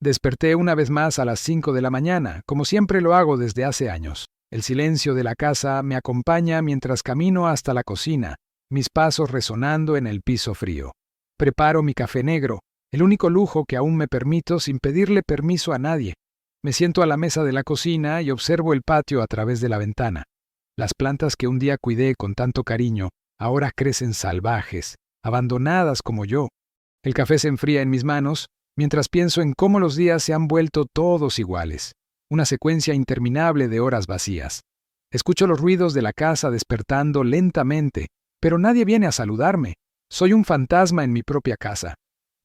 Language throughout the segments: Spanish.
Desperté una vez más a las 5 de la mañana, como siempre lo hago desde hace años. El silencio de la casa me acompaña mientras camino hasta la cocina, mis pasos resonando en el piso frío. Preparo mi café negro, el único lujo que aún me permito sin pedirle permiso a nadie. Me siento a la mesa de la cocina y observo el patio a través de la ventana. Las plantas que un día cuidé con tanto cariño, ahora crecen salvajes, abandonadas como yo. El café se enfría en mis manos, mientras pienso en cómo los días se han vuelto todos iguales, una secuencia interminable de horas vacías. Escucho los ruidos de la casa despertando lentamente, pero nadie viene a saludarme. Soy un fantasma en mi propia casa.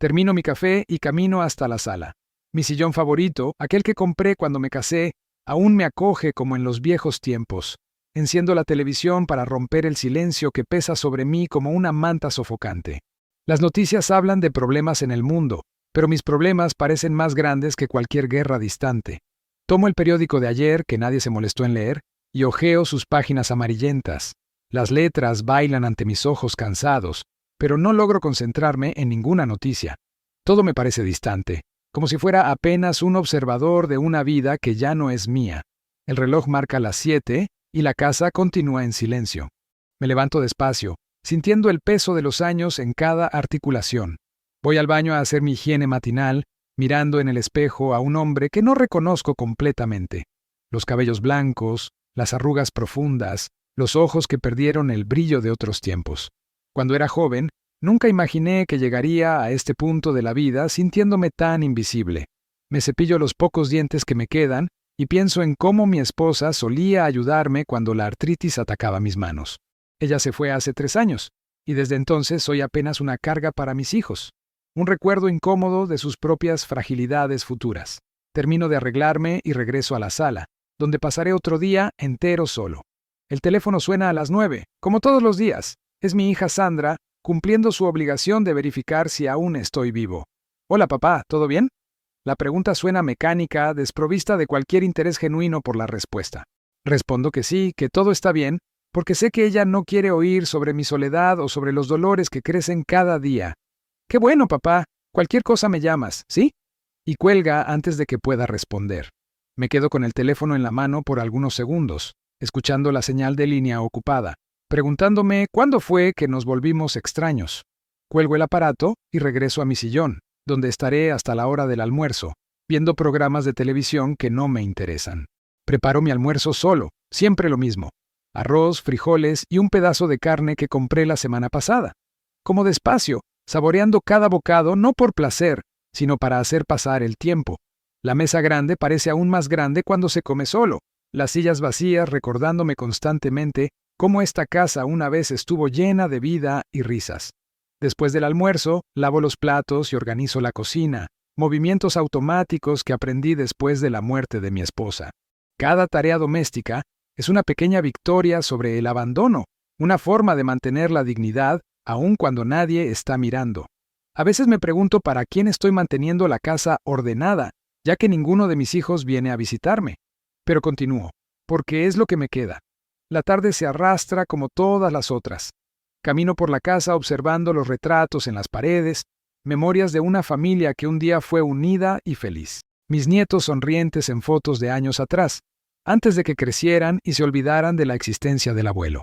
Termino mi café y camino hasta la sala. Mi sillón favorito, aquel que compré cuando me casé, aún me acoge como en los viejos tiempos. Enciendo la televisión para romper el silencio que pesa sobre mí como una manta sofocante. Las noticias hablan de problemas en el mundo, pero mis problemas parecen más grandes que cualquier guerra distante. Tomo el periódico de ayer, que nadie se molestó en leer, y hojeo sus páginas amarillentas. Las letras bailan ante mis ojos cansados, pero no logro concentrarme en ninguna noticia. Todo me parece distante, como si fuera apenas un observador de una vida que ya no es mía. El reloj marca las 7 y la casa continúa en silencio. Me levanto despacio, sintiendo el peso de los años en cada articulación. Voy al baño a hacer mi higiene matinal, mirando en el espejo a un hombre que no reconozco completamente. Los cabellos blancos, las arrugas profundas, los ojos que perdieron el brillo de otros tiempos. Cuando era joven, nunca imaginé que llegaría a este punto de la vida sintiéndome tan invisible. Me cepillo los pocos dientes que me quedan y pienso en cómo mi esposa solía ayudarme cuando la artritis atacaba mis manos. Ella se fue hace 3 años, y desde entonces soy apenas una carga para mis hijos. Un recuerdo incómodo de sus propias fragilidades futuras. Termino de arreglarme y regreso a la sala, donde pasaré otro día entero solo. El teléfono suena a las 9, como todos los días. Es mi hija Sandra, cumpliendo su obligación de verificar si aún estoy vivo. Hola papá, ¿todo bien? La pregunta suena mecánica, desprovista de cualquier interés genuino por la respuesta. Respondo que sí, que todo está bien, porque sé que ella no quiere oír sobre mi soledad o sobre los dolores que crecen cada día. ¡Qué bueno, papá! Cualquier cosa me llamas, ¿sí? Y cuelga antes de que pueda responder. Me quedo con el teléfono en la mano por algunos segundos, escuchando la señal de línea ocupada, preguntándome cuándo fue que nos volvimos extraños. Cuelgo el aparato y regreso a mi sillón, donde estaré hasta la hora del almuerzo, viendo programas de televisión que no me interesan. Preparo mi almuerzo solo, siempre lo mismo. Arroz, frijoles y un pedazo de carne que compré la semana pasada. Como despacio, saboreando cada bocado no por placer, sino para hacer pasar el tiempo. La mesa grande parece aún más grande cuando se come solo, las sillas vacías recordándome constantemente cómo esta casa una vez estuvo llena de vida y risas. Después del almuerzo, lavo los platos y organizo la cocina, movimientos automáticos que aprendí después de la muerte de mi esposa. Cada tarea doméstica es una pequeña victoria sobre el abandono, una forma de mantener la dignidad aun cuando nadie está mirando. A veces me pregunto para quién estoy manteniendo la casa ordenada, ya que ninguno de mis hijos viene a visitarme. Pero continúo, porque es lo que me queda. La tarde se arrastra como todas las otras. Camino por la casa observando los retratos en las paredes, memorias de una familia que un día fue unida y feliz. Mis nietos sonrientes en fotos de años atrás, antes de que crecieran y se olvidaran de la existencia del abuelo.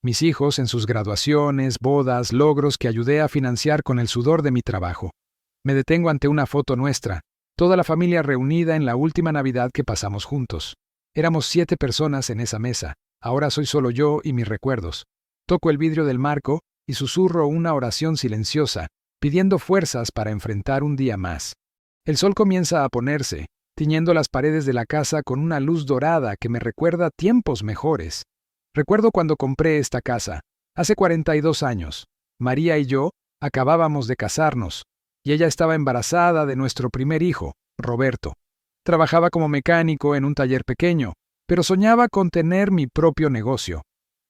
Mis hijos en sus graduaciones, bodas, logros que ayudé a financiar con el sudor de mi trabajo. Me detengo ante una foto nuestra, toda la familia reunida en la última Navidad que pasamos juntos. Éramos 7 personas en esa mesa, ahora soy solo yo y mis recuerdos. Toco el vidrio del marco y susurro una oración silenciosa, pidiendo fuerzas para enfrentar un día más. El sol comienza a ponerse, tiñendo las paredes de la casa con una luz dorada que me recuerda tiempos mejores. Recuerdo cuando compré esta casa, hace 42 años. María y yo acabábamos de casarnos, y ella estaba embarazada de nuestro primer hijo, Roberto. Trabajaba como mecánico en un taller pequeño, pero soñaba con tener mi propio negocio.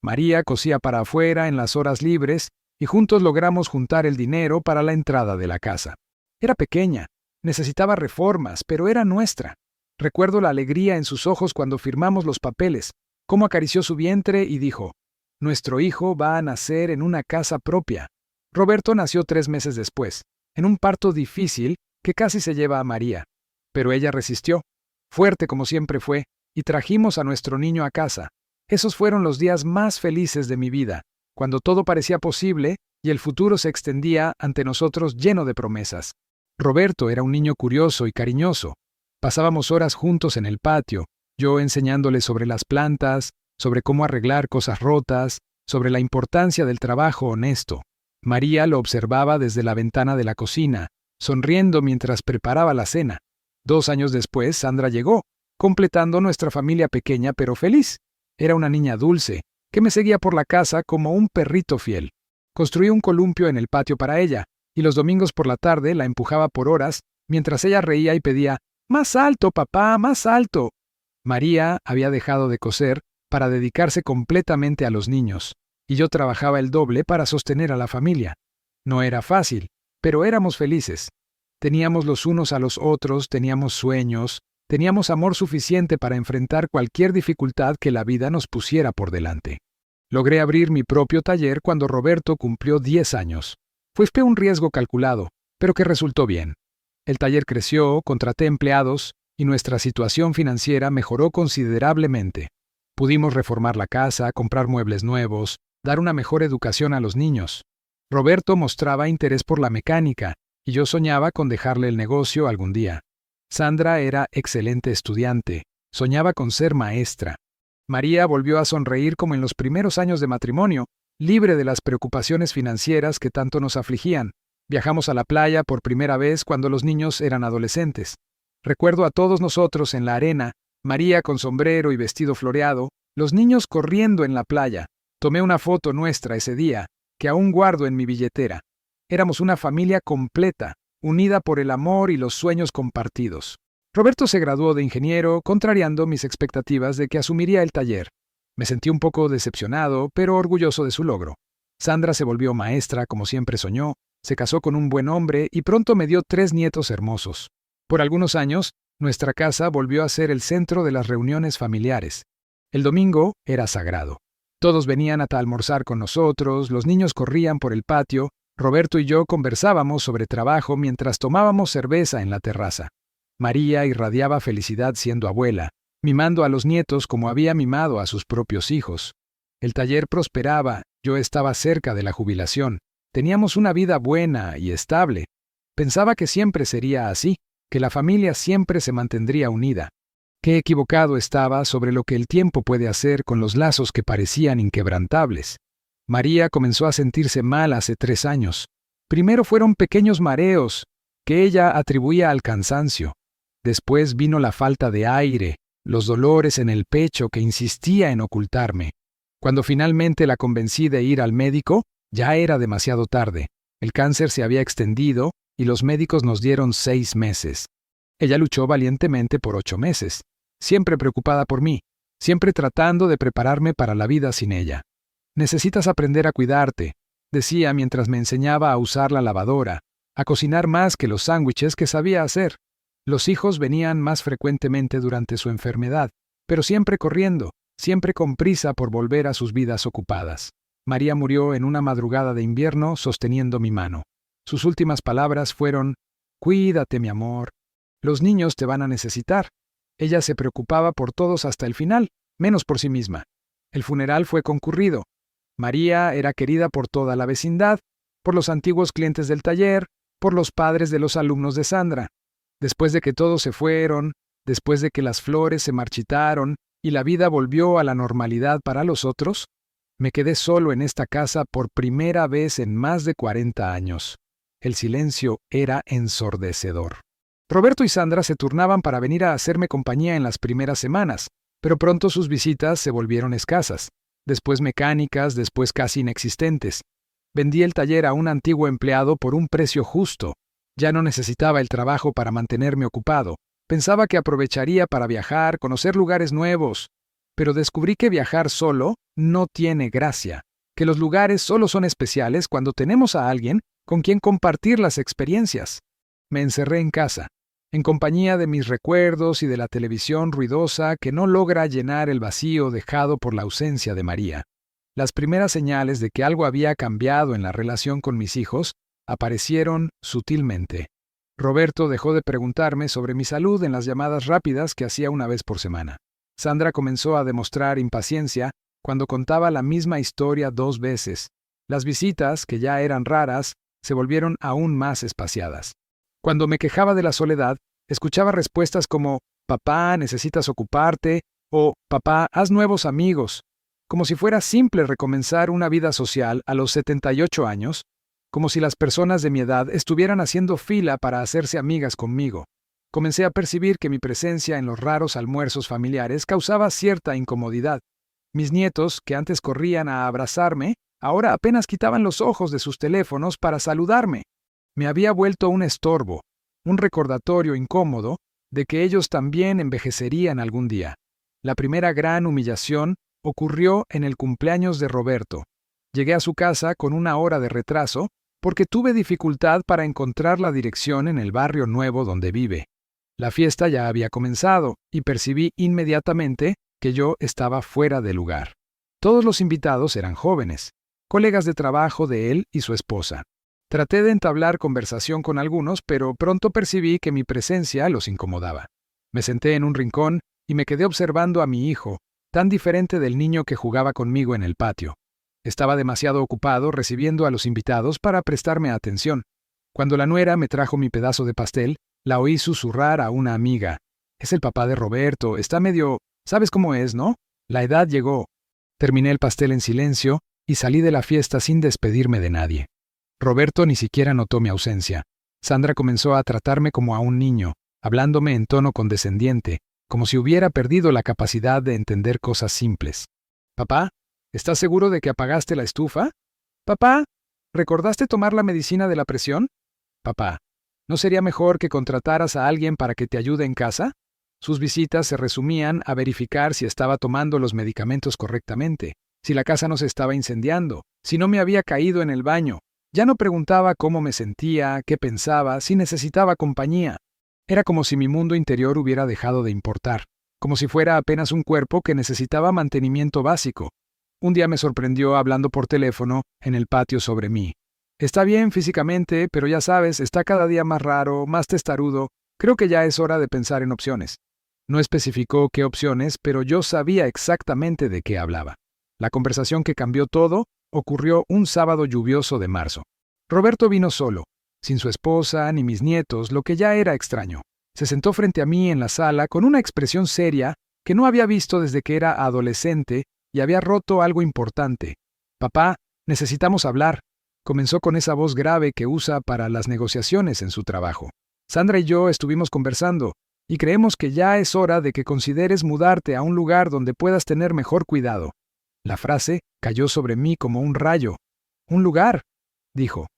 María cosía para afuera en las horas libres y juntos logramos juntar el dinero para la entrada de la casa. Era pequeña, necesitaba reformas, pero era nuestra. Recuerdo la alegría en sus ojos cuando firmamos los papeles, cómo acarició su vientre y dijo, «Nuestro hijo va a nacer en una casa propia». Roberto nació 3 meses después, en un parto difícil que casi se lleva a María. Pero ella resistió, fuerte como siempre fue, y trajimos a nuestro niño a casa. Esos fueron los días más felices de mi vida, cuando todo parecía posible y el futuro se extendía ante nosotros lleno de promesas. Roberto era un niño curioso y cariñoso. Pasábamos horas juntos en el patio, yo enseñándole sobre las plantas, sobre cómo arreglar cosas rotas, sobre la importancia del trabajo honesto. María lo observaba desde la ventana de la cocina, sonriendo mientras preparaba la cena. 2 años después, Sandra llegó, completando nuestra familia pequeña pero feliz. Era una niña dulce, que me seguía por la casa como un perrito fiel. Construí un columpio en el patio para ella, y los domingos por la tarde la empujaba por horas, mientras ella reía y pedía, «¡Más alto, papá, más alto!». María había dejado de coser para dedicarse completamente a los niños, y yo trabajaba el doble para sostener a la familia. No era fácil, pero éramos felices. Teníamos los unos a los otros, teníamos sueños, teníamos amor suficiente para enfrentar cualquier dificultad que la vida nos pusiera por delante. Logré abrir mi propio taller cuando Roberto cumplió 10 años. Fue un riesgo calculado, pero que resultó bien. El taller creció, contraté empleados, y nuestra situación financiera mejoró considerablemente. Pudimos reformar la casa, comprar muebles nuevos, dar una mejor educación a los niños. Roberto mostraba interés por la mecánica, y yo soñaba con dejarle el negocio algún día. Sandra era excelente estudiante, soñaba con ser maestra. María volvió a sonreír como en los primeros años de matrimonio, libre de las preocupaciones financieras que tanto nos afligían. Viajamos a la playa por primera vez cuando los niños eran adolescentes. Recuerdo a todos nosotros en la arena, María con sombrero y vestido floreado, los niños corriendo en la playa. Tomé una foto nuestra ese día, que aún guardo en mi billetera. Éramos una familia completa, unida por el amor y los sueños compartidos. Roberto se graduó de ingeniero, contrariando mis expectativas de que asumiría el taller. Me sentí un poco decepcionado, pero orgulloso de su logro. Sandra se volvió maestra, como siempre soñó, se casó con un buen hombre y pronto me dio 3 nietos hermosos. Por algunos años, nuestra casa volvió a ser el centro de las reuniones familiares. El domingo era sagrado. Todos venían a almorzar con nosotros, los niños corrían por el patio, Roberto y yo conversábamos sobre trabajo mientras tomábamos cerveza en la terraza. María irradiaba felicidad siendo abuela, mimando a los nietos como había mimado a sus propios hijos. El taller prosperaba, yo estaba cerca de la jubilación. Teníamos una vida buena y estable. Pensaba que siempre sería así, que la familia siempre se mantendría unida. Qué equivocado estaba sobre lo que el tiempo puede hacer con los lazos que parecían inquebrantables. María comenzó a sentirse mal hace 3 años. Primero fueron pequeños mareos, que ella atribuía al cansancio. Después vino la falta de aire, los dolores en el pecho que insistía en ocultarme. Cuando finalmente la convencí de ir al médico, ya era demasiado tarde. El cáncer se había extendido y los médicos nos dieron 6 meses. Ella luchó valientemente por 8 meses, siempre preocupada por mí, siempre tratando de prepararme para la vida sin ella. «Necesitas aprender a cuidarte», decía mientras me enseñaba a usar la lavadora, a cocinar más que los sándwiches que sabía hacer. Los hijos venían más frecuentemente durante su enfermedad, pero siempre corriendo, siempre con prisa por volver a sus vidas ocupadas. María murió en una madrugada de invierno sosteniendo mi mano. Sus últimas palabras fueron, «Cuídate, mi amor. Los niños te van a necesitar». Ella se preocupaba por todos hasta el final, menos por sí misma. El funeral fue concurrido. María era querida por toda la vecindad, por los antiguos clientes del taller, por los padres de los alumnos de Sandra. Después de que todos se fueron, después de que las flores se marchitaron y la vida volvió a la normalidad para los otros, me quedé solo en esta casa por primera vez en más de 40 años. El silencio era ensordecedor. Roberto y Sandra se turnaban para venir a hacerme compañía en las primeras semanas, pero pronto sus visitas se volvieron escasas, después mecánicas, después casi inexistentes. Vendí el taller a un antiguo empleado por un precio justo. Ya no necesitaba el trabajo para mantenerme ocupado. Pensaba que aprovecharía para viajar, conocer lugares nuevos. Pero descubrí que viajar solo no tiene gracia, que los lugares solo son especiales cuando tenemos a alguien con quien compartir las experiencias. Me encerré en casa, en compañía de mis recuerdos y de la televisión ruidosa que no logra llenar el vacío dejado por la ausencia de María. Las primeras señales de que algo había cambiado en la relación con mis hijos aparecieron sutilmente. Roberto dejó de preguntarme sobre mi salud en las llamadas rápidas que hacía una vez por semana. Sandra comenzó a demostrar impaciencia cuando contaba la misma historia 2 veces. Las visitas, que ya eran raras, se volvieron aún más espaciadas. Cuando me quejaba de la soledad, escuchaba respuestas como «Papá, necesitas ocuparte» o «Papá, haz nuevos amigos», como si fuera simple recomenzar una vida social a los 78 años, como si las personas de mi edad estuvieran haciendo fila para hacerse amigas conmigo. Comencé a percibir que mi presencia en los raros almuerzos familiares causaba cierta incomodidad. Mis nietos, que antes corrían a abrazarme, ahora apenas quitaban los ojos de sus teléfonos para saludarme. Me había vuelto un estorbo, un recordatorio incómodo de que ellos también envejecerían algún día. La primera gran humillación ocurrió en el cumpleaños de Roberto. Llegué a su casa con 1 hora de retraso porque tuve dificultad para encontrar la dirección en el barrio nuevo donde vive. La fiesta ya había comenzado y percibí inmediatamente que yo estaba fuera de lugar. Todos los invitados eran jóvenes, colegas de trabajo de él y su esposa. Traté de entablar conversación con algunos, pero pronto percibí que mi presencia los incomodaba. Me senté en un rincón y me quedé observando a mi hijo, tan diferente del niño que jugaba conmigo en el patio. Estaba demasiado ocupado recibiendo a los invitados para prestarme atención. Cuando la nuera me trajo mi pedazo de pastel, la oí susurrar a una amiga. «Es el papá de Roberto, está medio... ¿Sabes cómo es, no? La edad llegó». Terminé el pastel en silencio y salí de la fiesta sin despedirme de nadie. Roberto ni siquiera notó mi ausencia. Sandra comenzó a tratarme como a un niño, hablándome en tono condescendiente, como si hubiera perdido la capacidad de entender cosas simples. «Papá, ¿estás seguro de que apagaste la estufa? Papá, ¿recordaste tomar la medicina de la presión? Papá, ¿no sería mejor que contrataras a alguien para que te ayude en casa?» Sus visitas se resumían a verificar si estaba tomando los medicamentos correctamente, si la casa no se estaba incendiando, si no me había caído en el baño. Ya no preguntaba cómo me sentía, qué pensaba, si necesitaba compañía. Era como si mi mundo interior hubiera dejado de importar, como si fuera apenas un cuerpo que necesitaba mantenimiento básico. Un día me sorprendió hablando por teléfono en el patio sobre mí. «Está bien físicamente, pero ya sabes, está cada día más raro, más testarudo. Creo que ya es hora de pensar en opciones». No especificó qué opciones, pero yo sabía exactamente de qué hablaba. La conversación que cambió todo ocurrió un sábado lluvioso de marzo. Roberto vino solo, sin su esposa ni mis nietos, lo que ya era extraño. Se sentó frente a mí en la sala con una expresión seria que no había visto desde que era adolescente y había roto algo importante. «Papá, necesitamos hablar», comenzó con esa voz grave que usa para las negociaciones en su trabajo. «Sandra y yo estuvimos conversando, y creemos que ya es hora de que consideres mudarte a un lugar donde puedas tener mejor cuidado». La frase cayó sobre mí como un rayo. «¿Un lugar?», dijo.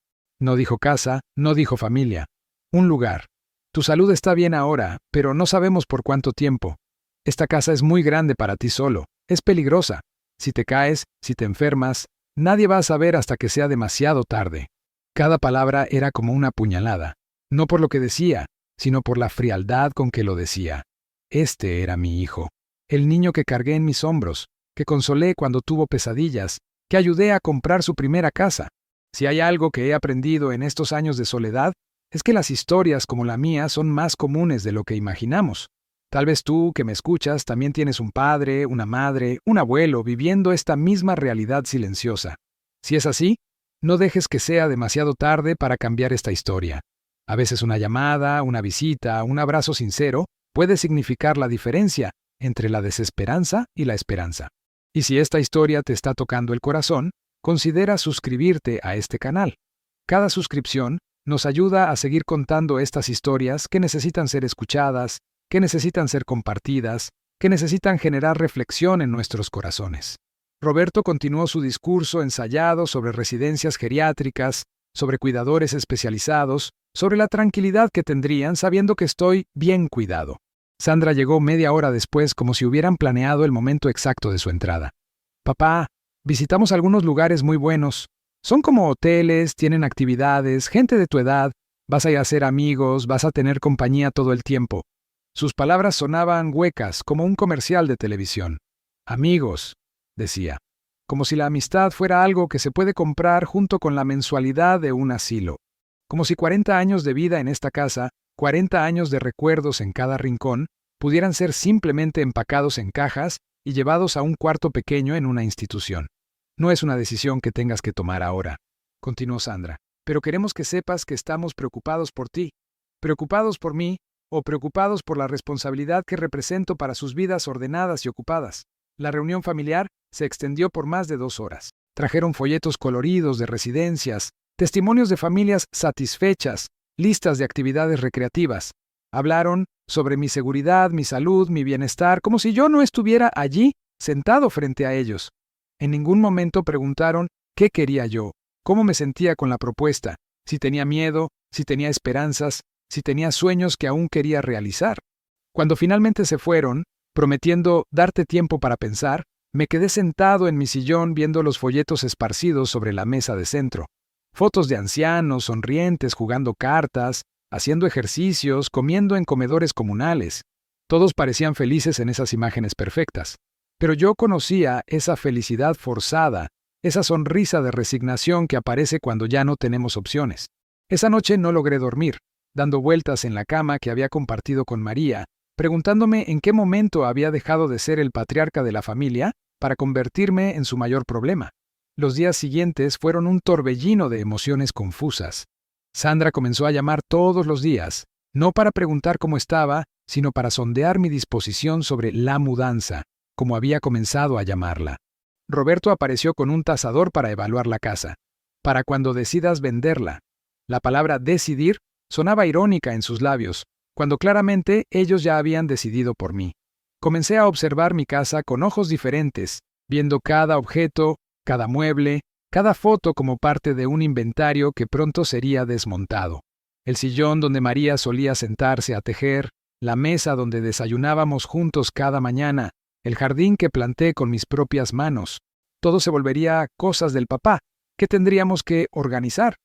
No dijo casa, no dijo familia. «Un lugar. Tu salud está bien ahora, pero no sabemos por cuánto tiempo. Esta casa es muy grande para ti solo. Es peligrosa. Si te caes, si te enfermas, nadie va a saber hasta que sea demasiado tarde». Cada palabra era como una puñalada, no por lo que decía, sino por la frialdad con que lo decía. Este era mi hijo, el niño que cargué en mis hombros, que consolé cuando tuvo pesadillas, que ayudé a comprar su primera casa. Si hay algo que he aprendido en estos años de soledad, es que las historias como la mía son más comunes de lo que imaginamos. Tal vez tú, que me escuchas, también tienes un padre, una madre, un abuelo viviendo esta misma realidad silenciosa. Si es así, no dejes que sea demasiado tarde para cambiar esta historia. A veces una llamada, una visita, un abrazo sincero puede significar la diferencia entre la desesperanza y la esperanza. Y si esta historia te está tocando el corazón, considera suscribirte a este canal. Cada suscripción nos ayuda a seguir contando estas historias que necesitan ser escuchadas, que necesitan ser compartidas, que necesitan generar reflexión en nuestros corazones. Roberto continuó su discurso ensayado sobre residencias geriátricas, sobre cuidadores especializados, sobre la tranquilidad que tendrían sabiendo que estoy bien cuidado. Sandra llegó media hora después como si hubieran planeado el momento exacto de su entrada. «Papá, visitamos algunos lugares muy buenos. Son como hoteles, tienen actividades, gente de tu edad, vas a ir a hacer amigos, vas a tener compañía todo el tiempo». Sus palabras sonaban huecas como un comercial de televisión. «Amigos», decía, como si la amistad fuera algo que se puede comprar junto con la mensualidad de un asilo. Como si 40 años de vida en esta casa, 40 años de recuerdos en cada rincón, pudieran ser simplemente empacados en cajas y llevados a un cuarto pequeño en una institución. No es una decisión que tengas que tomar ahora, continuó Sandra, pero queremos que sepas que estamos preocupados por ti, preocupados por mí o preocupados por la responsabilidad que represento para sus vidas ordenadas y ocupadas. La reunión familiar se extendió por más de 2 horas. Trajeron folletos coloridos de residencias, testimonios de familias satisfechas, listas de actividades recreativas. Hablaron sobre mi seguridad, mi salud, mi bienestar, como si yo no estuviera allí, sentado frente a ellos. En ningún momento preguntaron qué quería yo, cómo me sentía con la propuesta, si tenía miedo, si tenía esperanzas, si tenía sueños que aún quería realizar. Cuando finalmente se fueron, prometiendo darte tiempo para pensar, me quedé sentado en mi sillón viendo los folletos esparcidos sobre la mesa de centro. Fotos de ancianos, sonrientes, jugando cartas, haciendo ejercicios, comiendo en comedores comunales. Todos parecían felices en esas imágenes perfectas. Pero yo conocía esa felicidad forzada, esa sonrisa de resignación que aparece cuando ya no tenemos opciones. Esa noche no logré dormir, dando vueltas en la cama que había compartido con María, preguntándome en qué momento había dejado de ser el patriarca de la familia para convertirme en su mayor problema. Los días siguientes fueron un torbellino de emociones confusas. Sandra comenzó a llamar todos los días, no para preguntar cómo estaba, sino para sondear mi disposición sobre la mudanza, como había comenzado a llamarla. Roberto apareció con un tasador para evaluar la casa, para cuando decidas venderla. La palabra decidir sonaba irónica en sus labios, cuando claramente ellos ya habían decidido por mí. Comencé a observar mi casa con ojos diferentes, viendo cada objeto, cada mueble, cada foto como parte de un inventario que pronto sería desmontado. El sillón donde María solía sentarse a tejer, la mesa donde desayunábamos juntos cada mañana, el jardín que planté con mis propias manos. Todo se volvería cosas del papá, que tendríamos que organizar.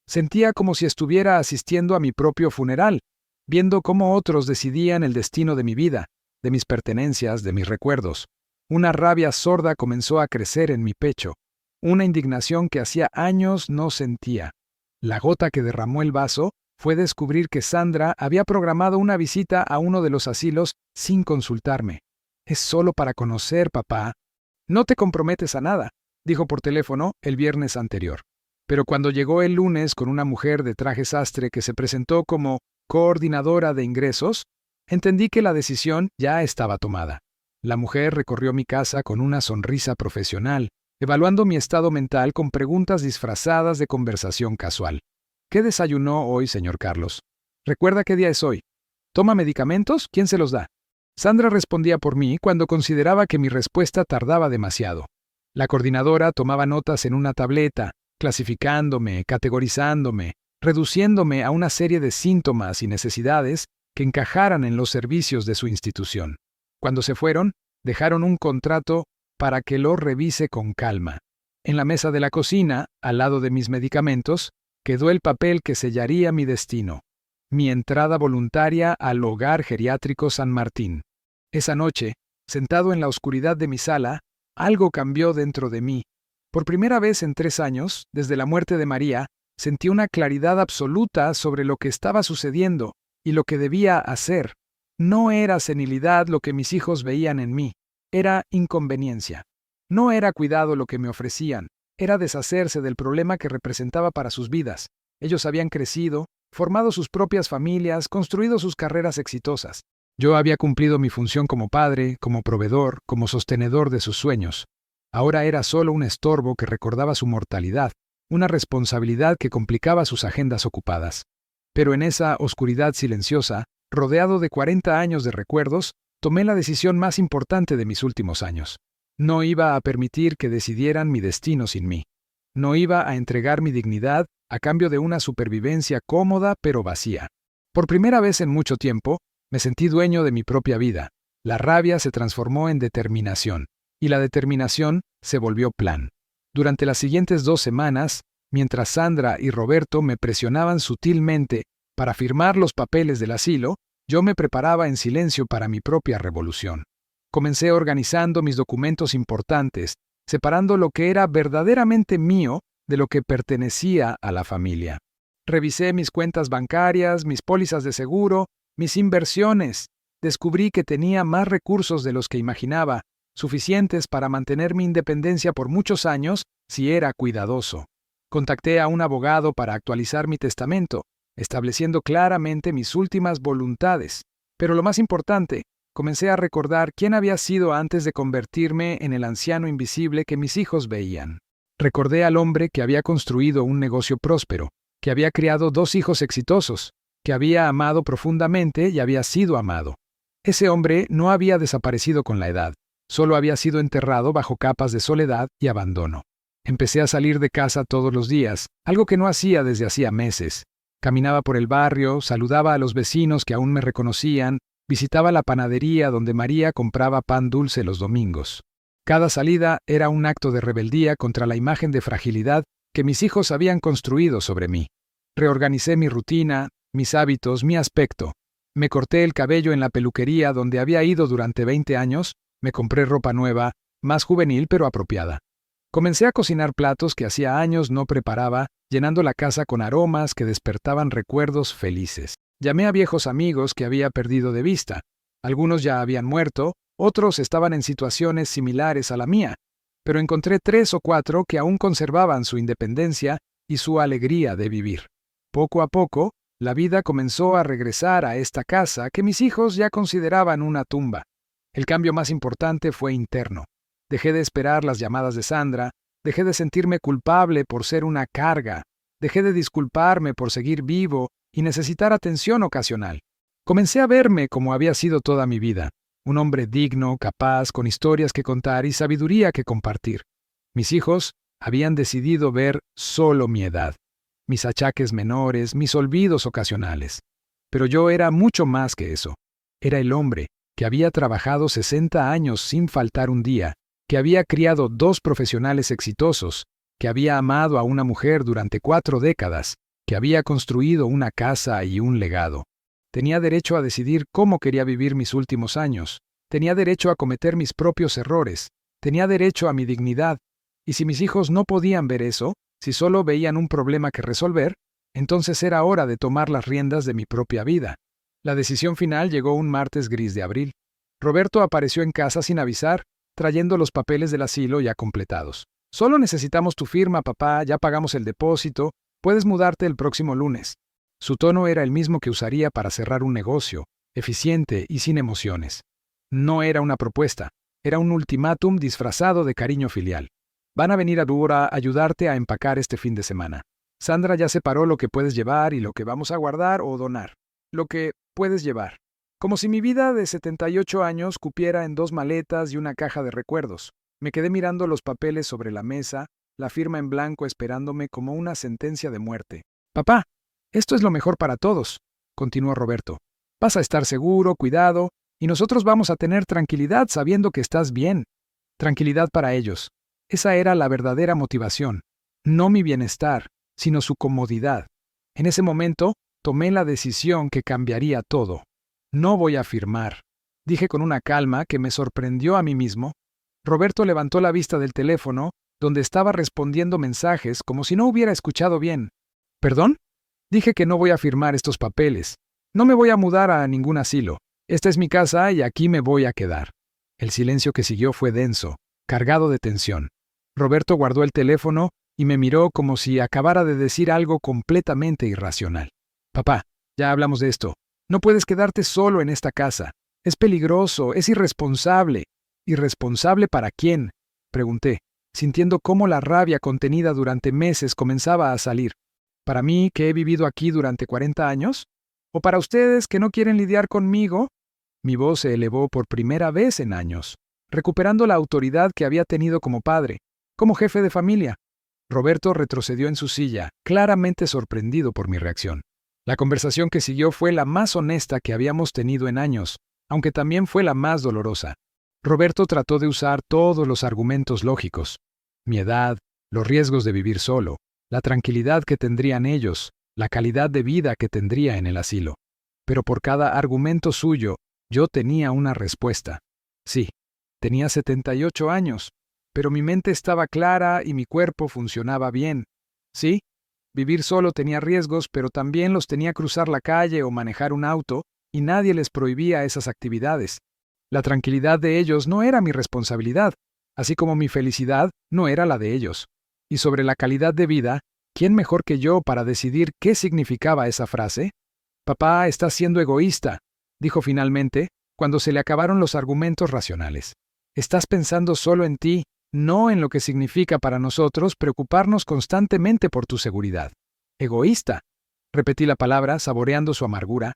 Sentía como si estuviera asistiendo a mi propio funeral, viendo cómo otros decidían el destino de mi vida, de mis pertenencias, de mis recuerdos. Una rabia sorda comenzó a crecer en mi pecho, una indignación que hacía años no sentía. La gota que derramó el vaso fue descubrir que Sandra había programado una visita a uno de los asilos sin consultarme. «Es solo para conocer, papá». «No te comprometes a nada», dijo por teléfono el viernes anterior. Pero cuando llegó el lunes con una mujer de traje sastre que se presentó como coordinadora de ingresos, entendí que la decisión ya estaba tomada. La mujer recorrió mi casa con una sonrisa profesional, evaluando mi estado mental con preguntas disfrazadas de conversación casual. «¿Qué desayunó hoy, señor Carlos? ¿Recuerda qué día es hoy? ¿Toma medicamentos? ¿Quién se los da?». Sandra respondía por mí cuando consideraba que mi respuesta tardaba demasiado. La coordinadora tomaba notas en una tableta, clasificándome, categorizándome, reduciéndome a una serie de síntomas y necesidades que encajaran en los servicios de su institución. Cuando se fueron, dejaron un contrato para que lo revise con calma. En la mesa de la cocina, al lado de mis medicamentos, quedó el papel que sellaría mi destino, mi entrada voluntaria al Hogar Geriátrico San Martín. Esa noche, sentado en la oscuridad de mi sala, algo cambió dentro de mí. Por primera vez en 3 años, desde la muerte de María, sentí una claridad absoluta sobre lo que estaba sucediendo y lo que debía hacer. No era senilidad lo que mis hijos veían en mí, era inconveniencia. No era cuidado lo que me ofrecían, era deshacerse del problema que representaba para sus vidas. Ellos habían crecido, formado sus propias familias, construido sus carreras exitosas. Yo había cumplido mi función como padre, como proveedor, como sostenedor de sus sueños. Ahora era solo un estorbo que recordaba su mortalidad, una responsabilidad que complicaba sus agendas ocupadas. Pero en esa oscuridad silenciosa, rodeado de 40 años de recuerdos, tomé la decisión más importante de mis últimos años. No iba a permitir que decidieran mi destino sin mí. No iba a entregar mi dignidad a cambio de una supervivencia cómoda pero vacía. Por primera vez en mucho tiempo, me sentí dueño de mi propia vida. La rabia se transformó en determinación, y la determinación se volvió plan. Durante las siguientes 2 semanas, mientras Sandra y Roberto me presionaban sutilmente para firmar los papeles del asilo, yo me preparaba en silencio para mi propia revolución. Comencé organizando mis documentos importantes, separando lo que era verdaderamente mío de lo que pertenecía a la familia. Revisé mis cuentas bancarias, mis pólizas de seguro, mis inversiones. Descubrí que tenía más recursos de los que imaginaba, suficientes para mantener mi independencia por muchos años si era cuidadoso. Contacté a un abogado para actualizar mi testamento, estableciendo claramente mis últimas voluntades. Pero lo más importante, comencé a recordar quién había sido antes de convertirme en el anciano invisible que mis hijos veían. Recordé al hombre que había construido un negocio próspero, que había criado 2 hijos exitosos, que había amado profundamente y había sido amado. Ese hombre no había desaparecido con la edad, solo había sido enterrado bajo capas de soledad y abandono. Empecé a salir de casa todos los días, algo que no hacía desde hacía meses. Caminaba por el barrio, saludaba a los vecinos que aún me reconocían, visitaba la panadería donde María compraba pan dulce los domingos. Cada salida era un acto de rebeldía contra la imagen de fragilidad que mis hijos habían construido sobre mí. Reorganicé mi rutina, mis hábitos, mi aspecto. Me corté el cabello en la peluquería donde había ido durante 20 años, me compré ropa nueva, más juvenil pero apropiada. Comencé a cocinar platos que hacía años no preparaba, llenando la casa con aromas que despertaban recuerdos felices. Llamé a viejos amigos que había perdido de vista. Algunos ya habían muerto, otros estaban en situaciones similares a la mía, pero encontré 3 o 4 que aún conservaban su independencia y su alegría de vivir. Poco a poco, la vida comenzó a regresar a esta casa que mis hijos ya consideraban una tumba. El cambio más importante fue interno. Dejé de esperar las llamadas de Sandra, dejé de sentirme culpable por ser una carga, dejé de disculparme por seguir vivo y necesitar atención ocasional. Comencé a verme como había sido toda mi vida, un hombre digno, capaz, con historias que contar y sabiduría que compartir. Mis hijos habían decidido ver solo mi edad, mis achaques menores, mis olvidos ocasionales. Pero yo era mucho más que eso. Era el hombre que había trabajado 60 años sin faltar un día, que había criado 2 profesionales exitosos, que había amado a una mujer durante 4 décadas, que había construido una casa y un legado. Tenía derecho a decidir cómo quería vivir mis últimos años. Tenía derecho a cometer mis propios errores. Tenía derecho a mi dignidad. Y si mis hijos no podían ver eso, si solo veían un problema que resolver, entonces era hora de tomar las riendas de mi propia vida. La decisión final llegó un martes gris de abril. Roberto apareció en casa sin avisar, trayendo los papeles del asilo ya completados. Solo necesitamos tu firma, papá, ya pagamos el depósito, puedes mudarte el próximo lunes. Su tono era el mismo que usaría para cerrar un negocio, eficiente y sin emociones. No era una propuesta, era un ultimátum disfrazado de cariño filial. Van a venir a Dura a ayudarte a empacar este fin de semana. Sandra ya separó lo que puedes llevar y lo que vamos a guardar o donar. Lo que puedes llevar. Como si mi vida de 78 años cupiera en 2 maletas y una caja de recuerdos. Me quedé mirando los papeles sobre la mesa, la firma en blanco esperándome como una sentencia de muerte. Papá, esto es lo mejor para todos, continuó Roberto. Vas a estar seguro, cuidado, y nosotros vamos a tener tranquilidad sabiendo que estás bien. Tranquilidad para ellos. Esa era la verdadera motivación. No mi bienestar, sino su comodidad. En ese momento, tomé la decisión que cambiaría todo. No voy a firmar, dije con una calma que me sorprendió a mí mismo. Roberto levantó la vista del teléfono, donde estaba respondiendo mensajes como si no hubiera escuchado bien. ¿Perdón? Dije que no voy a firmar estos papeles. No me voy a mudar a ningún asilo. Esta es mi casa y aquí me voy a quedar. El silencio que siguió fue denso, cargado de tensión. Roberto guardó el teléfono y me miró como si acabara de decir algo completamente irracional. Papá, ya hablamos de esto. No puedes quedarte solo en esta casa. Es peligroso, es irresponsable. ¿Irresponsable para quién?, pregunté, sintiendo cómo la rabia contenida durante meses comenzaba a salir. ¿Para mí, que he vivido aquí durante 40 años? ¿O para ustedes que no quieren lidiar conmigo? Mi voz se elevó por primera vez en años, recuperando la autoridad que había tenido como padre, como jefe de familia. Roberto retrocedió en su silla, claramente sorprendido por mi reacción. La conversación que siguió fue la más honesta que habíamos tenido en años, aunque también fue la más dolorosa. Roberto trató de usar todos los argumentos lógicos. Mi edad, los riesgos de vivir solo, la tranquilidad que tendrían ellos, la calidad de vida que tendría en el asilo. Pero por cada argumento suyo, yo tenía una respuesta. Sí, tenía 78 años, pero mi mente estaba clara y mi cuerpo funcionaba bien. Sí, Vivir solo tenía riesgos, pero también los tenía cruzar la calle o manejar un auto, y nadie les prohibía esas actividades. La tranquilidad de ellos no era mi responsabilidad, así como mi felicidad no era la de ellos. Y sobre la calidad de vida, ¿quién mejor que yo para decidir qué significaba esa frase? Papá, estás siendo egoísta, dijo finalmente, cuando se le acabaron los argumentos racionales. Estás pensando solo en ti, no en lo que significa para nosotros preocuparnos constantemente por tu seguridad. Egoísta. Repetí la palabra, saboreando su amargura.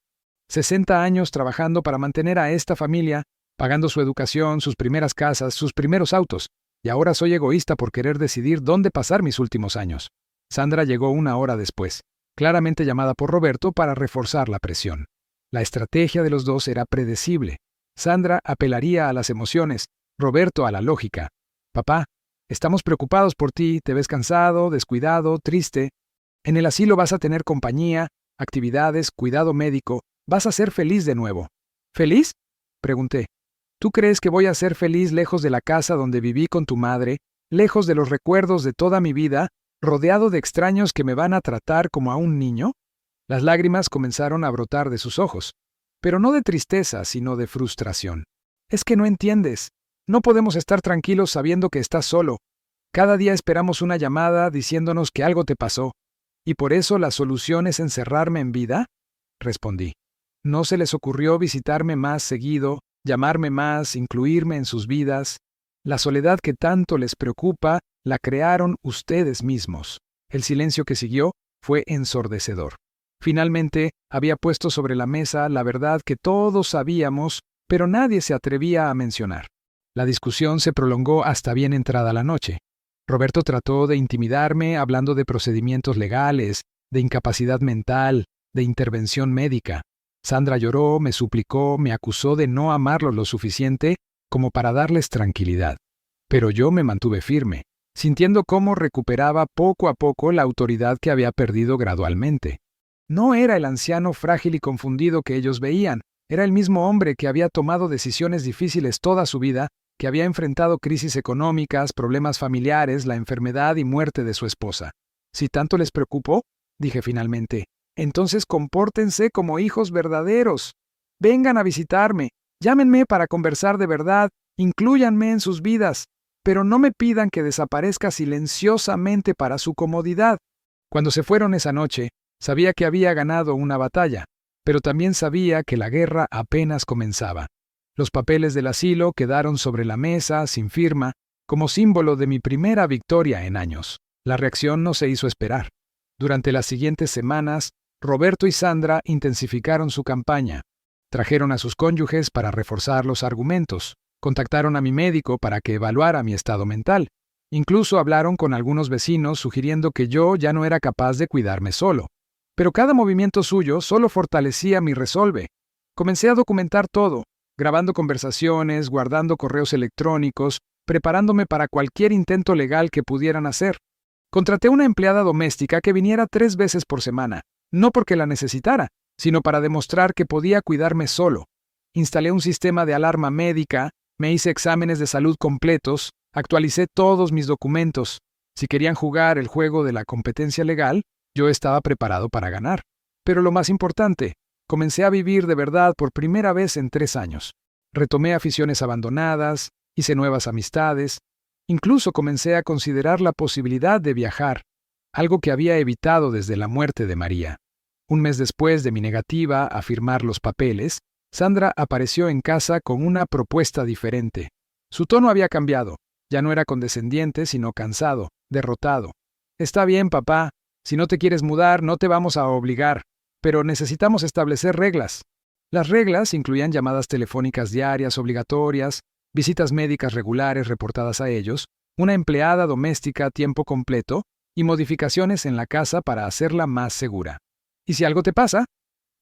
60 años trabajando para mantener a esta familia, pagando su educación, sus primeras casas, sus primeros autos, y ahora soy egoísta por querer decidir dónde pasar mis últimos años. Sandra llegó 1 hora después, claramente llamada por Roberto para reforzar la presión. La estrategia de los dos era predecible. Sandra apelaría a las emociones, Roberto a la lógica. Papá, estamos preocupados por ti, te ves cansado, descuidado, triste. En el asilo vas a tener compañía, actividades, cuidado médico, vas a ser feliz de nuevo. ¿Feliz? Pregunté. ¿Tú crees que voy a ser feliz lejos de la casa donde viví con tu madre, lejos de los recuerdos de toda mi vida, rodeado de extraños que me van a tratar como a un niño? Las lágrimas comenzaron a brotar de sus ojos, pero no de tristeza, sino de frustración. Es que no entiendes. No podemos estar tranquilos sabiendo que estás solo. Cada día esperamos una llamada diciéndonos que algo te pasó. ¿Y por eso la solución es encerrarme en vida? Respondí. ¿No se les ocurrió visitarme más seguido, llamarme más, incluirme en sus vidas? La soledad que tanto les preocupa la crearon ustedes mismos. El silencio que siguió fue ensordecedor. Finalmente, había puesto sobre la mesa la verdad que todos sabíamos, pero nadie se atrevía a mencionar. La discusión se prolongó hasta bien entrada la noche. Roberto trató de intimidarme hablando de procedimientos legales, de incapacidad mental, de intervención médica. Sandra lloró, me suplicó, me acusó de no amarlos lo suficiente como para darles tranquilidad. Pero yo me mantuve firme, sintiendo cómo recuperaba poco a poco la autoridad que había perdido gradualmente. No era el anciano frágil y confundido que ellos veían, era el mismo hombre que había tomado decisiones difíciles toda su vida, que había enfrentado crisis económicas, problemas familiares, la enfermedad y muerte de su esposa. Si tanto les preocupó, dije finalmente, entonces compórtense como hijos verdaderos. Vengan a visitarme, llámenme para conversar de verdad, inclúyanme en sus vidas, pero no me pidan que desaparezca silenciosamente para su comodidad. Cuando se fueron esa noche, sabía que había ganado una batalla, pero también sabía que la guerra apenas comenzaba. Los papeles del asilo quedaron sobre la mesa, sin firma, como símbolo de mi primera victoria en años. La reacción no se hizo esperar. Durante las siguientes semanas, Roberto y Sandra intensificaron su campaña. Trajeron a sus cónyuges para reforzar los argumentos. Contactaron a mi médico para que evaluara mi estado mental. Incluso hablaron con algunos vecinos sugiriendo que yo ya no era capaz de cuidarme solo. Pero cada movimiento suyo solo fortalecía mi resolve. Comencé a documentar todo, grabando conversaciones, guardando correos electrónicos, preparándome para cualquier intento legal que pudieran hacer. Contraté una empleada doméstica que viniera 3 veces por semana, no porque la necesitara, sino para demostrar que podía cuidarme solo. Instalé un sistema de alarma médica, me hice exámenes de salud completos, actualicé todos mis documentos. Si querían jugar el juego de la competencia legal, yo estaba preparado para ganar. Pero lo más importante, comencé a vivir de verdad por primera vez en 3 años. Retomé aficiones abandonadas, hice nuevas amistades, incluso comencé a considerar la posibilidad de viajar, algo que había evitado desde la muerte de María. Un mes después de mi negativa a firmar los papeles, Sandra apareció en casa con una propuesta diferente. Su tono había cambiado, ya no era condescendiente, sino cansado, derrotado. Está bien, papá, si no te quieres mudar, no te vamos a obligar, pero necesitamos establecer reglas. Las reglas incluían llamadas telefónicas diarias obligatorias, visitas médicas regulares reportadas a ellos, una empleada doméstica a tiempo completo y modificaciones en la casa para hacerla más segura. ¿Y si algo te pasa?,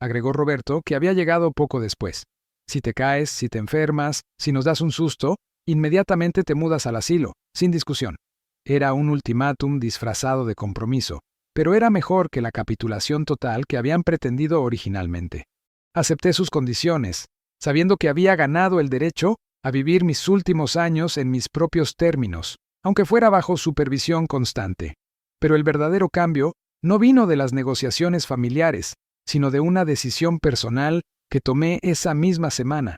agregó Roberto, que había llegado poco después. Si te caes, si te enfermas, si nos das un susto, inmediatamente te mudas al asilo, sin discusión. Era un ultimátum disfrazado de compromiso, pero era mejor que la capitulación total que habían pretendido originalmente. Acepté sus condiciones, sabiendo que había ganado el derecho a vivir mis últimos años en mis propios términos, aunque fuera bajo supervisión constante. Pero el verdadero cambio no vino de las negociaciones familiares, sino de una decisión personal que tomé esa misma semana.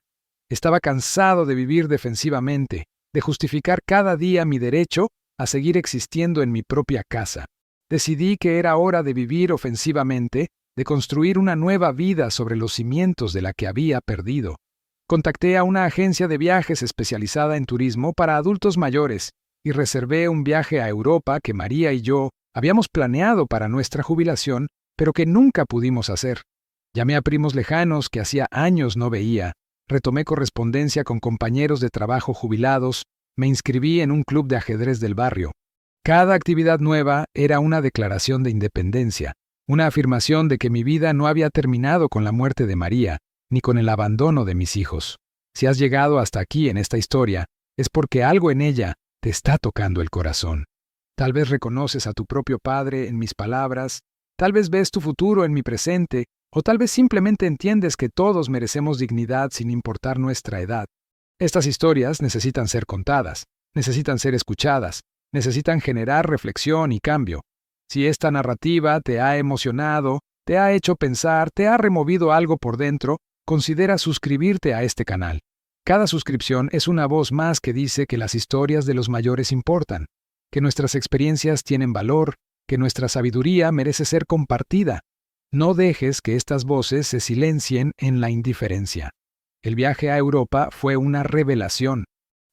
Estaba cansado de vivir defensivamente, de justificar cada día mi derecho a seguir existiendo en mi propia casa. Decidí que era hora de vivir ofensivamente, de construir una nueva vida sobre los cimientos de la que había perdido. Contacté a una agencia de viajes especializada en turismo para adultos mayores y reservé un viaje a Europa que María y yo habíamos planeado para nuestra jubilación, pero que nunca pudimos hacer. Llamé a primos lejanos que hacía años no veía, retomé correspondencia con compañeros de trabajo jubilados, me inscribí en un club de ajedrez del barrio. Cada actividad nueva era una declaración de independencia, una afirmación de que mi vida no había terminado con la muerte de María, ni con el abandono de mis hijos. Si has llegado hasta aquí en esta historia, es porque algo en ella te está tocando el corazón. Tal vez reconoces a tu propio padre en mis palabras, tal vez ves tu futuro en mi presente, o tal vez simplemente entiendes que todos merecemos dignidad sin importar nuestra edad. Estas historias necesitan ser contadas, necesitan ser escuchadas, necesitan generar reflexión y cambio. Si esta narrativa te ha emocionado, te ha hecho pensar, te ha removido algo por dentro, considera suscribirte a este canal. Cada suscripción es una voz más que dice que las historias de los mayores importan, que nuestras experiencias tienen valor, que nuestra sabiduría merece ser compartida. No dejes que estas voces se silencien en la indiferencia. El viaje a Europa fue una revelación.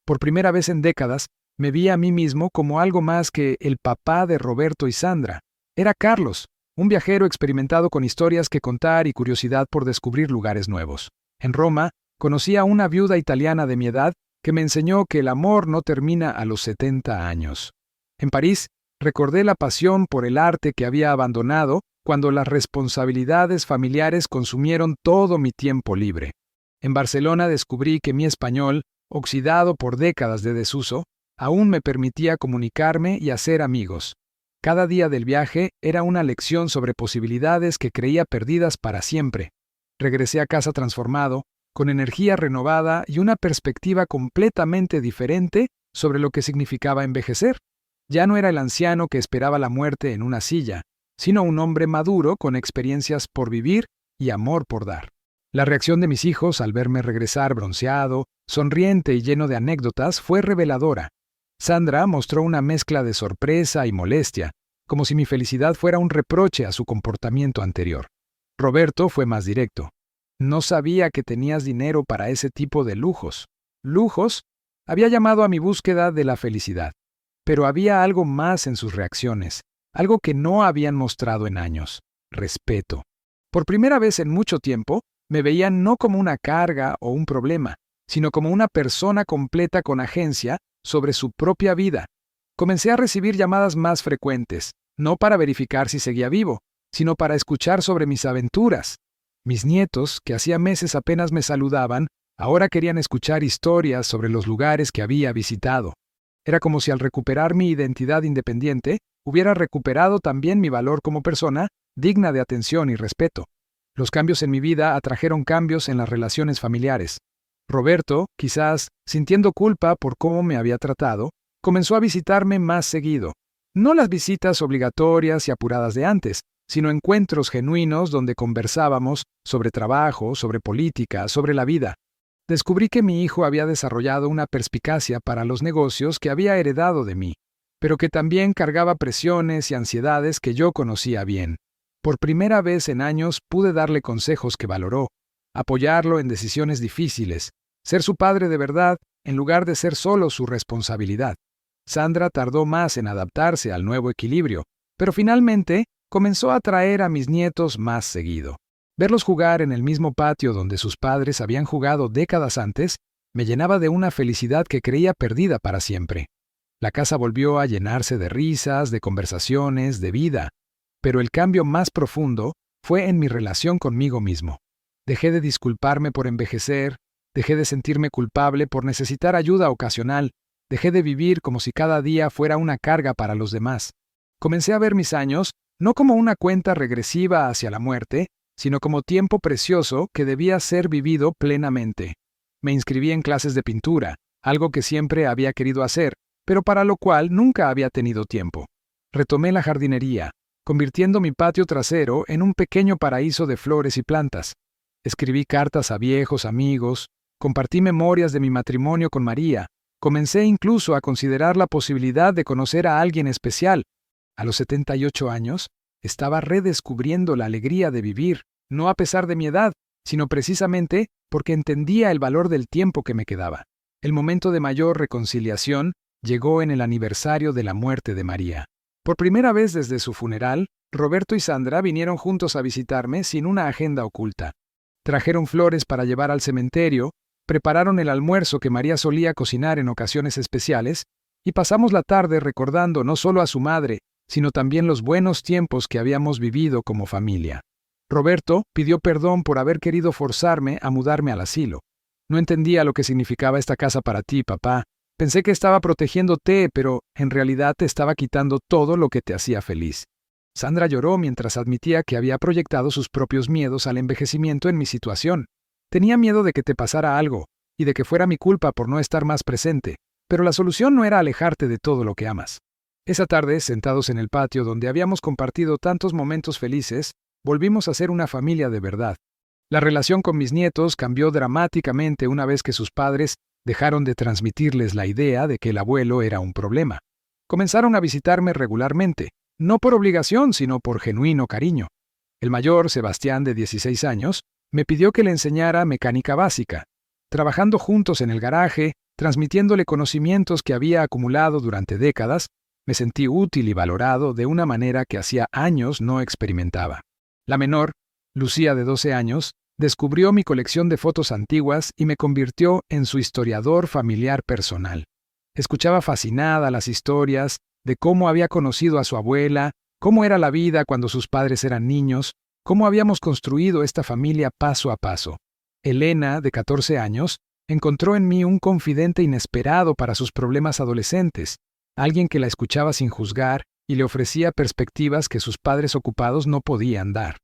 Por primera vez en décadas, me vi a mí mismo como algo más que el papá de Roberto y Sandra. Era Carlos, un viajero experimentado con historias que contar y curiosidad por descubrir lugares nuevos. En Roma, conocí a una viuda italiana de mi edad que me enseñó que el amor no termina a los 70 años. En París, recordé la pasión por el arte que había abandonado cuando las responsabilidades familiares consumieron todo mi tiempo libre. En Barcelona descubrí que mi español, oxidado por décadas de desuso, aún me permitía comunicarme y hacer amigos. Cada día del viaje era una lección sobre posibilidades que creía perdidas para siempre. Regresé a casa transformado, con energía renovada y una perspectiva completamente diferente sobre lo que significaba envejecer. Ya no era el anciano que esperaba la muerte en una silla, sino un hombre maduro con experiencias por vivir y amor por dar. La reacción de mis hijos al verme regresar bronceado, sonriente y lleno de anécdotas fue reveladora. Sandra mostró una mezcla de sorpresa y molestia, como si mi felicidad fuera un reproche a su comportamiento anterior. Roberto fue más directo. No sabía que tenías dinero para ese tipo de lujos. ¿Lujos? Había llamado a mi búsqueda de la felicidad. Pero había algo más en sus reacciones, algo que no habían mostrado en años: respeto. Por primera vez en mucho tiempo, me veían no como una carga o un problema, sino como una persona completa con agencia sobre su propia vida. Comencé a recibir llamadas más frecuentes, no para verificar si seguía vivo, sino para escuchar sobre mis aventuras. Mis nietos, que hacía meses apenas me saludaban, ahora querían escuchar historias sobre los lugares que había visitado. Era como si al recuperar mi identidad independiente, hubiera recuperado también mi valor como persona, digna de atención y respeto. Los cambios en mi vida atrajeron cambios en las relaciones familiares. Roberto, quizás sintiendo culpa por cómo me había tratado, comenzó a visitarme más seguido. No las visitas obligatorias y apuradas de antes, sino encuentros genuinos donde conversábamos sobre trabajo, sobre política, sobre la vida. Descubrí que mi hijo había desarrollado una perspicacia para los negocios que había heredado de mí, pero que también cargaba presiones y ansiedades que yo conocía bien. Por primera vez en años pude darle consejos que valoró, apoyarlo en decisiones difíciles, ser su padre de verdad en lugar de ser solo su responsabilidad. Sandra tardó más en adaptarse al nuevo equilibrio, pero finalmente comenzó a traer a mis nietos más seguido. Verlos jugar en el mismo patio donde sus padres habían jugado décadas antes me llenaba de una felicidad que creía perdida para siempre. La casa volvió a llenarse de risas, de conversaciones, de vida, pero el cambio más profundo fue en mi relación conmigo mismo. Dejé de disculparme por envejecer, dejé de sentirme culpable por necesitar ayuda ocasional, dejé de vivir como si cada día fuera una carga para los demás. Comencé a ver mis años no como una cuenta regresiva hacia la muerte, sino como tiempo precioso que debía ser vivido plenamente. Me inscribí en clases de pintura, algo que siempre había querido hacer, pero para lo cual nunca había tenido tiempo. Retomé la jardinería, convirtiendo mi patio trasero en un pequeño paraíso de flores y plantas. Escribí cartas a viejos amigos, compartí memorias de mi matrimonio con María, comencé incluso a considerar la posibilidad de conocer a alguien especial. A los 78 años, estaba redescubriendo la alegría de vivir, no a pesar de mi edad, sino precisamente porque entendía el valor del tiempo que me quedaba. El momento de mayor reconciliación llegó en el aniversario de la muerte de María. Por primera vez desde su funeral, Roberto y Sandra vinieron juntos a visitarme sin una agenda oculta. Trajeron flores para llevar al cementerio, prepararon el almuerzo que María solía cocinar en ocasiones especiales, y pasamos la tarde recordando no solo a su madre, sino también los buenos tiempos que habíamos vivido como familia. Roberto pidió perdón por haber querido forzarme a mudarme al asilo. No entendía lo que significaba esta casa para ti, papá. Pensé que estaba protegiéndote, pero en realidad te estaba quitando todo lo que te hacía feliz. Sandra lloró mientras admitía que había proyectado sus propios miedos al envejecimiento en mi situación. Tenía miedo de que te pasara algo, y de que fuera mi culpa por no estar más presente, pero la solución no era alejarte de todo lo que amas. Esa tarde, sentados en el patio donde habíamos compartido tantos momentos felices, volvimos a ser una familia de verdad. La relación con mis nietos cambió dramáticamente una vez que sus padres dejaron de transmitirles la idea de que el abuelo era un problema. Comenzaron a visitarme regularmente, no por obligación, sino por genuino cariño. El mayor, Sebastián, de 16 años, me pidió que le enseñara mecánica básica. Trabajando juntos en el garaje, transmitiéndole conocimientos que había acumulado durante décadas, me sentí útil y valorado de una manera que hacía años no experimentaba. La menor, Lucía, de 12 años, descubrió mi colección de fotos antiguas y me convirtió en su historiador familiar personal. Escuchaba fascinada las historias de cómo había conocido a su abuela, cómo era la vida cuando sus padres eran niños, cómo habíamos construido esta familia paso a paso. Elena, de 14 años, encontró en mí un confidente inesperado para sus problemas adolescentes, alguien que la escuchaba sin juzgar y le ofrecía perspectivas que sus padres ocupados no podían dar.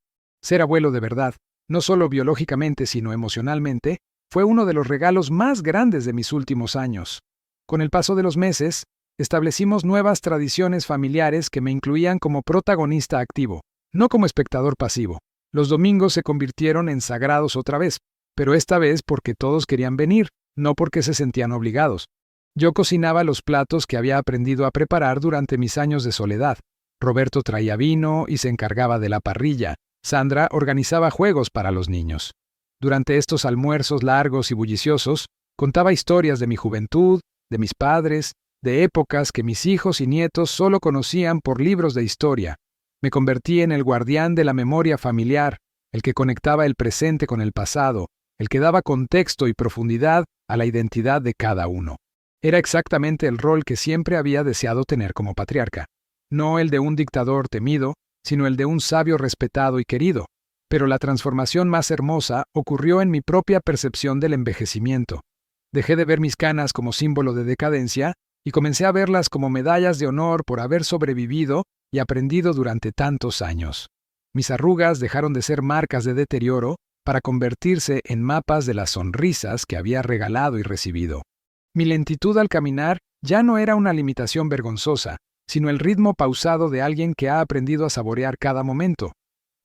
Ser abuelo de verdad, no solo biológicamente sino emocionalmente, fue uno de los regalos más grandes de mis últimos años. Con el paso de los meses, establecimos nuevas tradiciones familiares que me incluían como protagonista activo, no como espectador pasivo. Los domingos se convirtieron en sagrados otra vez, pero esta vez porque todos querían venir, no porque se sentían obligados. Yo cocinaba los platos que había aprendido a preparar durante mis años de soledad. Roberto traía vino y se encargaba de la parrilla. Sandra organizaba juegos para los niños. Durante estos almuerzos largos y bulliciosos, contaba historias de mi juventud, de mis padres, de épocas que mis hijos y nietos solo conocían por libros de historia. Me convertí en el guardián de la memoria familiar, el que conectaba el presente con el pasado, el que daba contexto y profundidad a la identidad de cada uno. Era exactamente el rol que siempre había deseado tener como patriarca. No el de un dictador temido, sino el de un sabio respetado y querido. Pero la transformación más hermosa ocurrió en mi propia percepción del envejecimiento. Dejé de ver mis canas como símbolo de decadencia y comencé a verlas como medallas de honor por haber sobrevivido y aprendido durante tantos años. Mis arrugas dejaron de ser marcas de deterioro para convertirse en mapas de las sonrisas que había regalado y recibido. Mi lentitud al caminar ya no era una limitación vergonzosa, sino el ritmo pausado de alguien que ha aprendido a saborear cada momento.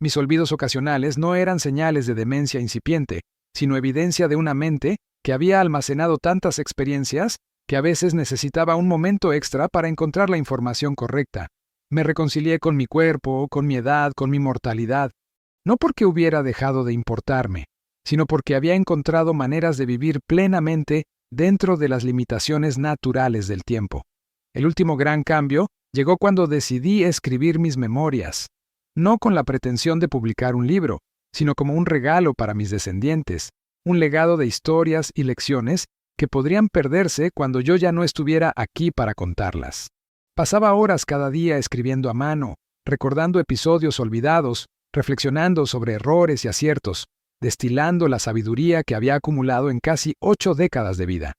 Mis olvidos ocasionales no eran señales de demencia incipiente, sino evidencia de una mente que había almacenado tantas experiencias que a veces necesitaba un momento extra para encontrar la información correcta. Me reconcilié con mi cuerpo, con mi edad, con mi mortalidad, no porque hubiera dejado de importarme, sino porque había encontrado maneras de vivir plenamente dentro de las limitaciones naturales del tiempo. El último gran cambio llegó cuando decidí escribir mis memorias, no con la pretensión de publicar un libro, sino como un regalo para mis descendientes, un legado de historias y lecciones que podrían perderse cuando yo ya no estuviera aquí para contarlas. Pasaba horas cada día escribiendo a mano, recordando episodios olvidados, reflexionando sobre errores y aciertos, destilando la sabiduría que había acumulado en casi 8 décadas de vida.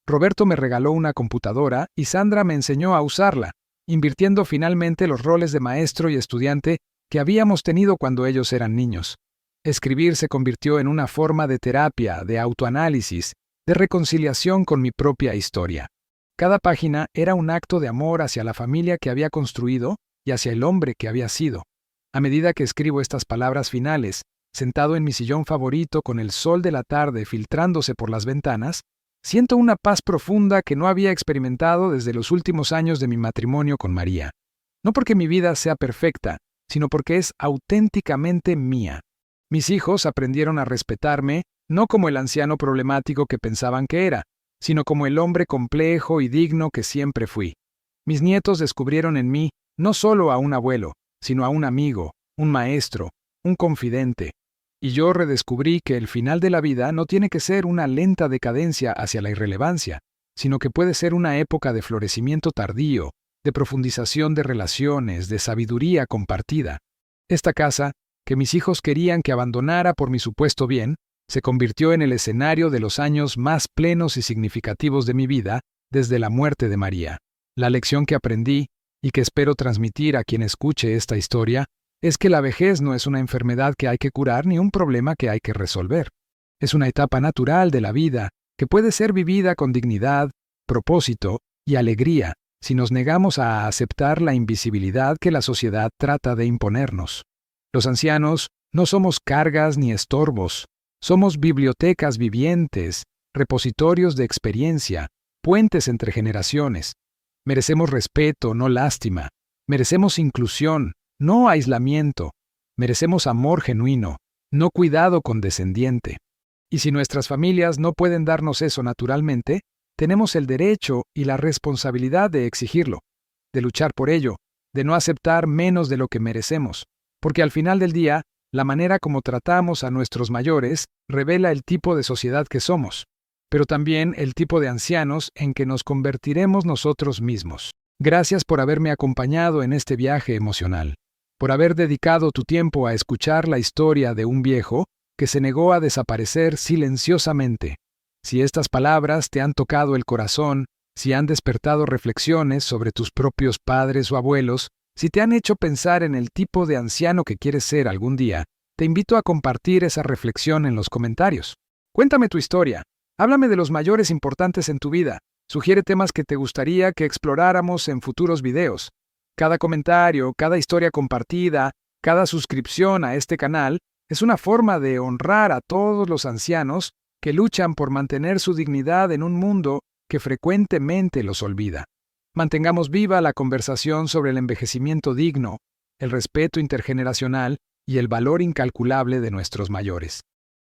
Roberto me regaló una computadora y Sandra me enseñó a usarla, invirtiendo finalmente los roles de maestro y estudiante que habíamos tenido cuando ellos eran niños. Escribir se convirtió en una forma de terapia, de autoanálisis, de reconciliación con mi propia historia. Cada página era un acto de amor hacia la familia que había construido y hacia el hombre que había sido. A medida que escribo estas palabras finales, sentado en mi sillón favorito con el sol de la tarde filtrándose por las ventanas, siento una paz profunda que no había experimentado desde los últimos años de mi matrimonio con María. No porque mi vida sea perfecta, sino porque es auténticamente mía. Mis hijos aprendieron a respetarme no como el anciano problemático que pensaban que era, sino como el hombre complejo y digno que siempre fui. Mis nietos descubrieron en mí no solo a un abuelo, sino a un amigo, un maestro, un confidente. Y yo redescubrí que el final de la vida no tiene que ser una lenta decadencia hacia la irrelevancia, sino que puede ser una época de florecimiento tardío, de profundización de relaciones, de sabiduría compartida. Esta casa, que mis hijos querían que abandonara por mi supuesto bien, se convirtió en el escenario de los años más plenos y significativos de mi vida desde la muerte de María. La lección que aprendí, y que espero transmitir a quien escuche esta historia, es que la vejez no es una enfermedad que hay que curar ni un problema que hay que resolver. Es una etapa natural de la vida que puede ser vivida con dignidad, propósito y alegría si nos negamos a aceptar la invisibilidad que la sociedad trata de imponernos. Los ancianos no somos cargas ni estorbos, somos bibliotecas vivientes, repositorios de experiencia, puentes entre generaciones. Merecemos respeto, no lástima. Merecemos inclusión, no aislamiento. Merecemos amor genuino, no cuidado condescendiente. Y si nuestras familias no pueden darnos eso naturalmente, tenemos el derecho y la responsabilidad de exigirlo, de luchar por ello, de no aceptar menos de lo que merecemos, porque al final del día, la manera como tratamos a nuestros mayores revela el tipo de sociedad que somos, pero también el tipo de ancianos en que nos convertiremos nosotros mismos. Gracias por haberme acompañado en este viaje emocional, por haber dedicado tu tiempo a escuchar la historia de un viejo que se negó a desaparecer silenciosamente. Si estas palabras te han tocado el corazón, si han despertado reflexiones sobre tus propios padres o abuelos, si te han hecho pensar en el tipo de anciano que quieres ser algún día, te invito a compartir esa reflexión en los comentarios. Cuéntame tu historia. Háblame de los mayores importantes en tu vida. Sugiere temas que te gustaría que exploráramos en futuros videos. Cada comentario, cada historia compartida, cada suscripción a este canal es una forma de honrar a todos los ancianos que luchan por mantener su dignidad en un mundo que frecuentemente los olvida. Mantengamos viva la conversación sobre el envejecimiento digno, el respeto intergeneracional y el valor incalculable de nuestros mayores.